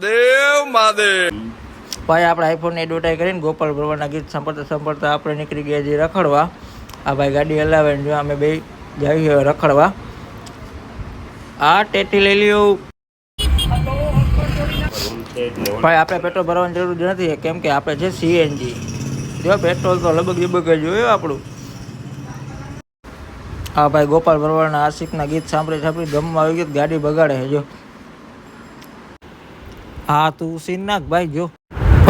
દેવ મહાદેવ ભાઈ આપણે આઈફોનની એડવર્ટાઈઝ કરીને ગોપાલ ભરવાડના ગીત સાંભળતા સાંભળતા આપણે નીકળી ગયા છીએ રખડવા. આ ભાઈ ગાડી હલાવે ને જો અમે બે જઈએ રખડવા. આ ટેટી લઈ લ્યો ભાઈ. આપણે પેટ્રોલ ભરવાની જરૂર નથી કેમ કે આપણે છે સીએનજી. જો પેટ્રોલ તો લબગ જોયું આપણું. હા ભાઈ ગોપાલ ભરવાડના આશિકના ગીત સાંભળી ગમમાં આવી ગયું ગાડી બગાડે છે જો. હા તું સીન નાખ ભાઈ જો.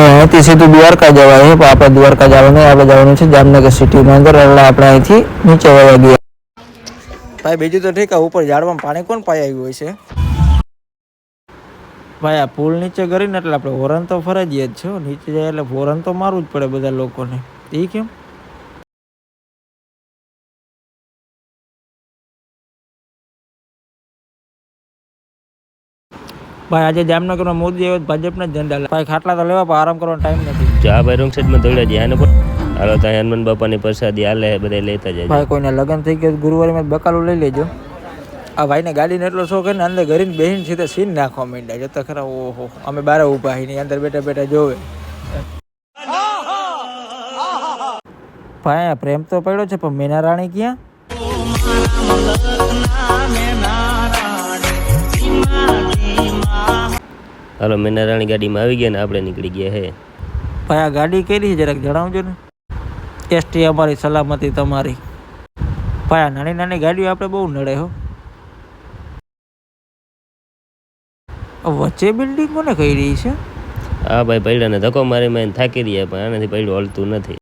અહીંથી સીધું દ્વારકા જવાય છે પણ આપણે દ્વારકા જવાનું આપણે જવાનું છે જામનગર સિટીની અંદર. એટલે આપણે અહીંથી નીચે વળવા ગયા ભાઈ. બીજું તો ઠીક, ઉપર ઝાડવામાં પાણી કોણ પાઈ આવ્યું હોય છે ભાઈ. આ પુલ નીચે કરીને એટલે આપણે હોરન તો ફરજિયાત છે. નીચે જાય એટલે હોરન તો મારવું જ પડે બધા લોકોને. એ કેમ ભાઈ? આજે જામનગરમાં મોદી આવ્યો ભાજપના ઝંડા ભાઈ. ખાટલા તો લેવા પણ આરામ કરવાનો ટાઈમ નથી. આ ભાઈ રોંગ સાઈડમાં દોડ્યા જાય ને હાલો ત્યાં હનુમાન બાપાની પ્રસાદી હાલે બધા લેતા જાય ભાઈ. કોઈને લગ્ન થઈ ગયું ગુરુવારે માં બકાલું લઈ લેજો. આ ભાઈને ગાડીને એટલો શોખ ને અંદર ઘરીને બેહીને સીધા સીન નાખવા માંડ્યા. જતા ખરા ઓહો અમે બારે ઊભા ની અંદર બેઠા જોવે ભાઈ. પ્રેમ તો પડ્યો છે પણ મેના રાણી ક્યાં? હાલો મેના રાણી ગાડીમાં આવી ગયા ને આપણે નીકળી ગયા હે ભાઈ. આ ગાડી કેરી છે જરાક જણાવજો ને. એસટી અમારી સલામતી તમારી ભાઈ. આ નાની નાની ગાડીઓ આપણે બહુ નડે હો. વચ્ચે બિલ્ડિંગ કોને કહી રહી છે? હા ભાઈ પડ્યા ને ધક્કો મારી થાકી રહ્યા પણ આનાથી પડ્યું હલતું નથી.